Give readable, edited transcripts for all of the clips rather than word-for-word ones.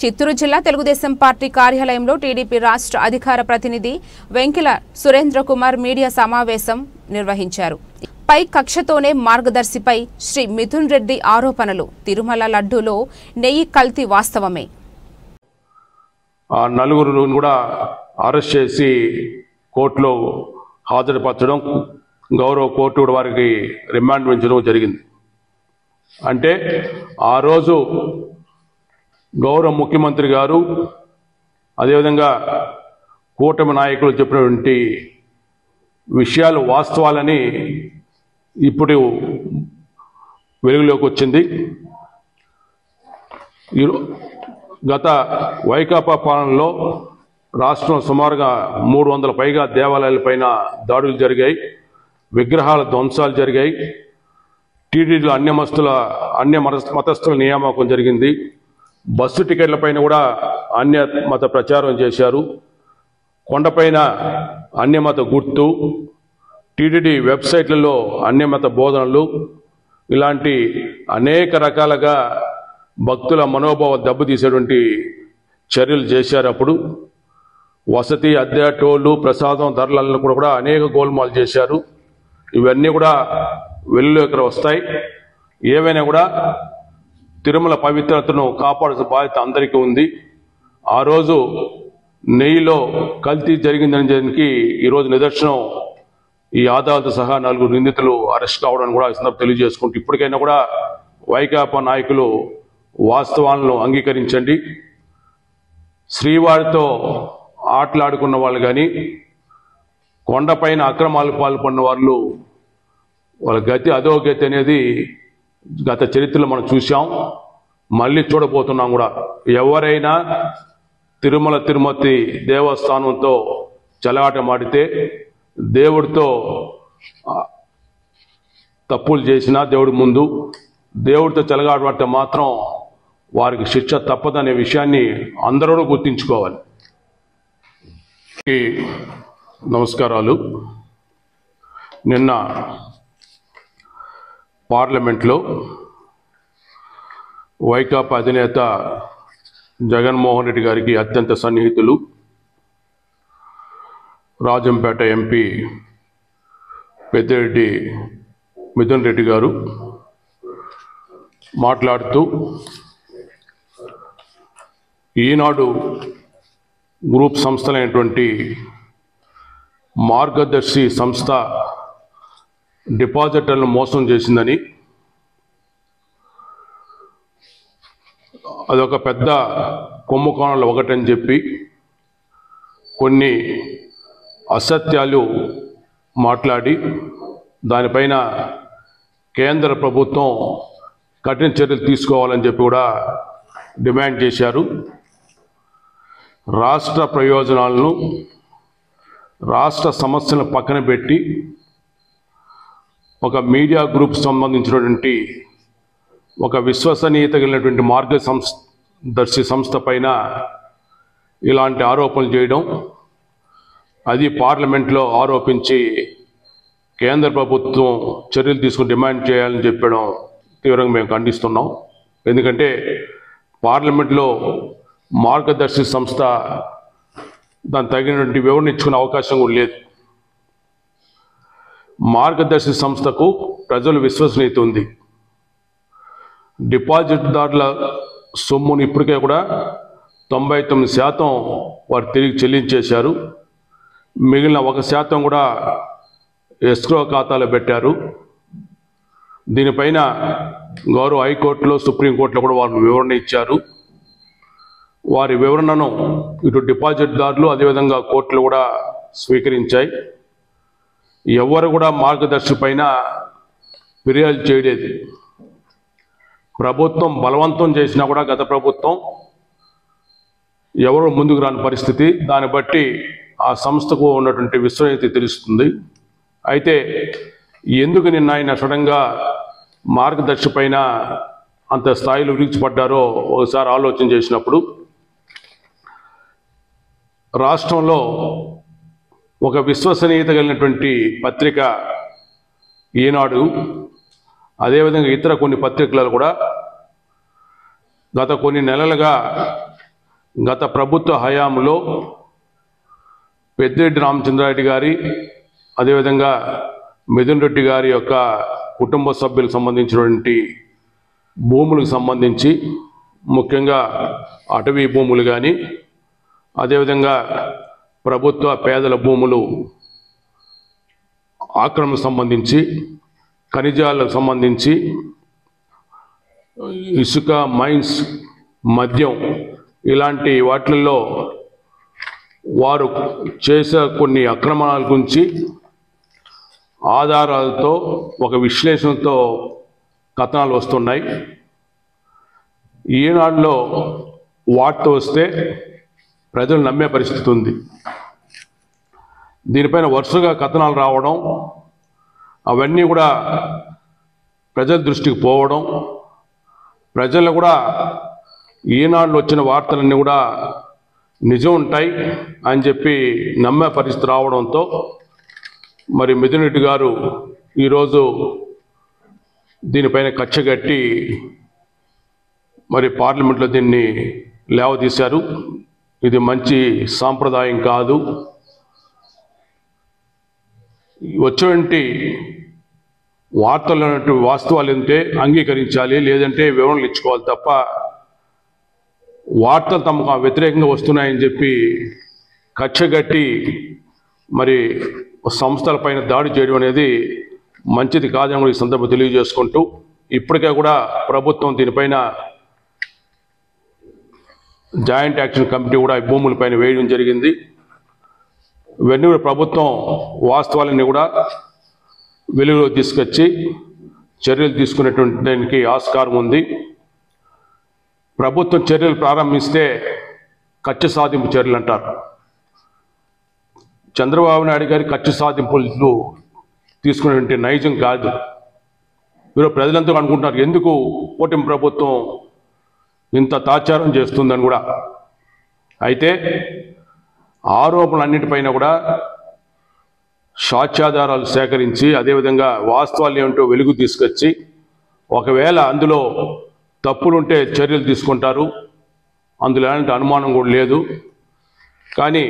చిత్తూరు జిల్లా తెలుగుదేశం పార్టీ కార్యాలయంలో టీడీపీ రాష్ట్ర అధికార ప్రతినిధి వెంకిల సురేంద్ర కుమార్ మీడియా సమావేశం నిర్వహించారు. పై కక్షతోనే మార్గదర్శిపై శ్రీ మిథున్ రెడ్డి ఆరోపణలు. తిరుమల లడ్డూలో నెయ్యి కల్తీ వాస్తవమే. నలుగురు కూడా అరెస్ట్ చేసి కోర్టులో హాజరుపరచడం, గౌరవ కోర్టు కూడా వారికి రిమాండ్ విధించడం జరిగింది. అంటే ఆ రోజు గౌరవ ముఖ్యమంత్రి గారు అదేవిధంగా కూటమి నాయకులు చెప్పినటువంటి విషయాలు వాస్తవాలని ఇప్పుడు వెలుగులోకి వచ్చింది. గత వైకాపా పాలనలో రాష్ట్రం సుమారుగా 300 పైగా దేవాలయాలపైన దాడులు జరిగాయి, విగ్రహాల ధ్వంసాలు జరిగాయి, టీటీడీలో అన్య మతస్థుల నియామకం జరిగింది, బస్సు టికెట్లపైన కూడా అన్య మత ప్రచారం చేశారు, కొండపైన అన్యమత గుర్తు, టీటీడీ వెబ్సైట్లలో అన్యమత బోధనలు, ఇలాంటి అనేక రకాలుగా భక్తుల మనోభావం దెబ్బతీసేటువంటి చర్యలు చేశారు. అప్పుడు వసతి, అద్దె, టోళ్ళు, ప్రసాదం ధరలను కూడా అనేక గోల్మాలు చేశారు. ఇవన్నీ కూడా వెలుగులోకి వస్తాయి. ఏవైనా కూడా తిరుమల పవిత్రతను కాపాడాల్సిన బాధ్యత అందరికీ ఉంది. ఆ రోజు నెయ్యిలో కల్తీ జరిగిందని దానికి ఈరోజు నిదర్శనం ఈ ఆధారాలతో సహా 4 నిందితులు అరెస్ట్ కావడానికి కూడా ఈ సందర్భంగా తెలియజేసుకుంటూ ఇప్పటికైనా కూడా వైకాపా నాయకులు వాస్తవాలను అంగీకరించండి. శ్రీవారితో ఆటలాడుకున్న వాళ్ళు కానీ, కొండపైన అక్రమాలు పాల్పడిన వాళ్ళు, వాళ్ళ గతి అదో గతి అనేది గత చరిత్రలో మనం చూసాం, మళ్ళీ చూడబోతున్నాం కూడా. ఎవరైనా తిరుమతి దేవస్థానంతో చెలగాట మాడితే, దేవుడితో తప్పులు చేసినా దేవుడి ముందు దేవుడితో చెలగాట మాడితే మాత్రం వారికి శిక్ష తప్పదనే విషయాన్ని అందరూ గుర్తించుకోవాలి. నమస్కారాలు. నిన్న పార్లమెంట్లో వైకాపా అధినేత జగన్మోహన్ రెడ్డి గారికి అత్యంత సన్నిహితులు రాజంపేట ఎంపీ పెద్దిరెడ్డి మిథున్ రెడ్డి గారు మాట్లాడుతూ ఈనాడు గ్రూప్ సంస్థలైనటువంటి మార్గదర్శి సంస్థ డిపాజిటర్లను మోసం చేసిందని, అదొక పెద్ద కుంభకోణంలో ఒకటని చెప్పి కొన్ని అసత్యాలు మాట్లాడి దానిపైన కేంద్ర ప్రభుత్వం కఠిన చర్యలు తీసుకోవాలని చెప్పి కూడా డిమాండ్ చేశారు. రాష్ట్ర ప్రయోజనాలను, రాష్ట్ర సమస్యలను పక్కన పెట్టి ఒక మీడియా గ్రూప్ సంబంధించినటువంటి ఒక విశ్వసనీయత కలిగినటువంటి మార్గదర్శి సంస్థ పైన ఇలాంటి ఆరోపణలు చేయడం, అది పార్లమెంట్లో ఆరోపించి కేంద్ర ప్రభుత్వం చర్యలు తీసుకుని డిమాండ్ చేయాలని చెప్పడం తీవ్రంగా మేము ఖండిస్తున్నాం. ఎందుకంటే పార్లమెంట్లో మార్గదర్శి సంస్థ దాని తగినటువంటి వివరణ ఇచ్చుకునే అవకాశం కూడా లేదు. మార్గదర్శి సంస్థకు ప్రజలు విశ్వసనీయత ఉంది. డిపాజిట్దారుల సొమ్మును ఇప్పటికే కూడా 99% వారు తిరిగి చెల్లించేశారు. మిగిలిన 1% కూడా ఎస్క్రో ఖాతాలో పెట్టారు. దీనిపైన గౌరవ హైకోర్టులో, సుప్రీంకోర్టులో కూడా వారు వివరణ ఇచ్చారు. వారి వివరణను ఇటు డిపాజిట్దారులు అదేవిధంగా కోర్టులు కూడా స్వీకరించాయి. ఎవరు కూడా మార్గదర్శి పైన ఫిర్యాదు చేయలేదు. ప్రభుత్వం బలవంతం చేసినా కూడా గత ప్రభుత్వం ఎవరు ముందుకు రాని పరిస్థితి. దాన్ని బట్టి ఆ సంస్థకు ఉన్నటువంటి విశ్వసనీయత తెలుస్తుంది. అయితే ఎందుకు నిన్న ఆయన సడన్గా మార్గదర్శి పైన అంత స్థాయిలో విరిచిపడ్డారో ఒకసారి ఆలోచన చేసినప్పుడు, రాష్ట్రంలో ఒక విశ్వసనీయత కలిగినటువంటి పత్రిక ఈనాడు, అదేవిధంగా ఇతర కొన్ని పత్రికలు కూడా గత కొన్ని నెలలుగా గత ప్రభుత్వ హయాంలో పెద్దిరెడ్డి రామచంద్రారెడ్డి గారి అదేవిధంగా మిథున్ రెడ్డి గారి యొక్క కుటుంబ సభ్యులకు సంబంధించినటువంటి భూములకు సంబంధించి ముఖ్యంగా అటవీ భూములు కానీ అదేవిధంగా ప్రభుత్వ పేదల భూములు ఆక్రమణకు సంబంధించి ఖనిజాలకు సంబంధించి ఇసుక మైన్స్ మద్యం ఇలాంటి వాటిల్లో వారు చేసే కొన్ని అక్రమణాల గురించి ఆధారాలతో ఒక విశ్లేషణతో కథనాలు వస్తున్నాయి. ఈనాడులో వార్త వస్తే ప్రజలు నమ్మే పరిస్థితి ఉంది. దీనిపైన వరుసగా కథనాలు రావడం, అవన్నీ కూడా ప్రజల దృష్టికి పోవడం, ప్రజలు కూడా ఈనాడులో వచ్చిన వార్తలన్నీ కూడా నిజం ఉంటాయి అని చెప్పి నమ్మే పరిస్థితి రావడంతో మరి మిథున్ రెడ్డి గారు ఈరోజు దీనిపైన కచ్చగట్టి మరి పార్లమెంట్లో దీన్ని లేవదీశారు. ఇది మంచి సాంప్రదాయం కాదు. వచ్చేటువంటి వార్తలు ఉన్నటువంటి వాస్తవాలు ఉంటే అంగీకరించాలి, లేదంటే వివరణలు ఇచ్చుకోవాలి తప్ప వార్తలు తమకు వ్యతిరేకంగా వస్తున్నాయని చెప్పి కచ్చగట్టి మరి సంస్థలపైన దాడి చేయడం అనేది మంచిది కాదని కూడా ఈ సందర్భంగా తెలియజేసుకుంటూ, ఇప్పటికే కూడా ప్రభుత్వం దీనిపైన జాయింట్ యాక్షన్ కమిటీ కూడా ఈ భూములపైన వేయడం జరిగింది. ఇవన్నీ కూడా ప్రభుత్వం వాస్తవాలన్నీ కూడా వెలుగులో తీసుకొచ్చి చర్యలు తీసుకునేటువంటి దానికి ఆస్కారం ఉంది. ప్రభుత్వం చర్యలు ప్రారంభిస్తే కక్ష సాధింపు చర్యలు అంటారు. చంద్రబాబు నాయుడు గారి కక్ష సాధింపులు తీసుకునేటువంటి నైజం కాదు. మీరు ప్రజలంతా అనుకుంటున్నారు ఎందుకు కూటమి ప్రభుత్వం ఇంత తాచారం చేస్తుందని కూడా. అయితే ఆరోపణలన్నిటిపైన కూడా సాక్ష్యాధారాలు సేకరించి అదేవిధంగా వాస్తవాలు ఏమిటో వెలుగు తీసుకొచ్చి ఒకవేళ అందులో తప్పులుంటే చర్యలు తీసుకుంటారు, అందులో ఎలాంటి అనుమానం కూడా లేదు. కానీ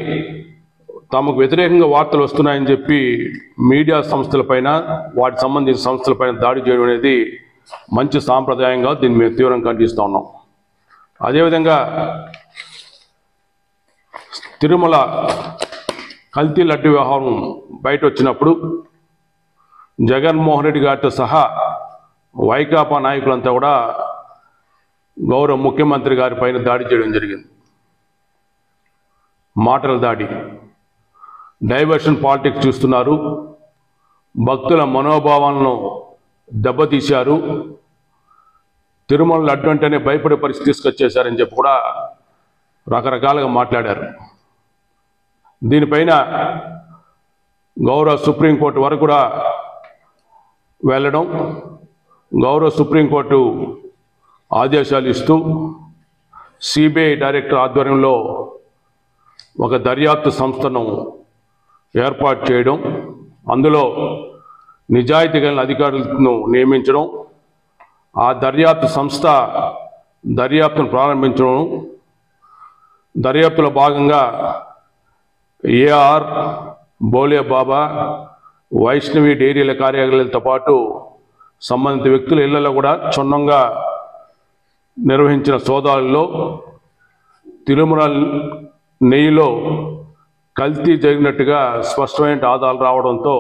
తమకు వ్యతిరేకంగా వార్తలు వస్తున్నాయని చెప్పి మీడియా సంస్థలపైన వాటికి సంబంధించిన సంస్థలపైన దాడి చేయడం అనేది మంచి సాంప్రదాయంగా దీన్ని మేము తీవ్రంగా ఖండిస్తూ ఉన్నాం. అదేవిధంగా తిరుమల కల్తీ లడ్డు వ్యవహారం బయట వచ్చినప్పుడు జగన్మోహన్ రెడ్డి గారితో సహా వైకాపా నాయకులంతా కూడా గౌరవ ముఖ్యమంత్రి గారి పైన దాడి చేయడం జరిగింది. మాటల దాడి, డైవర్షన్ పాలిటిక్స్ చూస్తున్నారు, భక్తుల మనోభావాలను దెబ్బతీశారు, తిరుమల లడ్డు అంటేనే భయపడే పరిస్థితి తీసుకొచ్చేశారని చెప్పి కూడా రకరకాలుగా మాట్లాడారు. దీనిపైన గౌరవ సుప్రీంకోర్టు వరకు కూడా వెళ్ళడం, గౌరవ సుప్రీంకోర్టు ఆదేశాలు ఇస్తూ సిబిఐ డైరెక్టర్ ఆధ్వర్యంలో ఒక దర్యాప్తు సంస్థను ఏర్పాటు చేయడం, అందులో నిజాయితీ కలిగిన అధికారులను నియమించడం, ఆ దర్యాప్తు సంస్థ దర్యాప్తును ప్రారంభించడం, దర్యాప్తులో భాగంగా ఏఆర్, బోలే బాబా, వైష్ణవి డైరీల కార్యాలయాలతో పాటు సంబంధిత వ్యక్తుల ఇళ్లలో కూడా క్షుణ్ణంగా నిర్వహించిన సోదాలలో తిరుమల నెయ్యిలో కల్తీ జరిగినట్టుగా స్పష్టమైన ఆధారాలు రావడంతో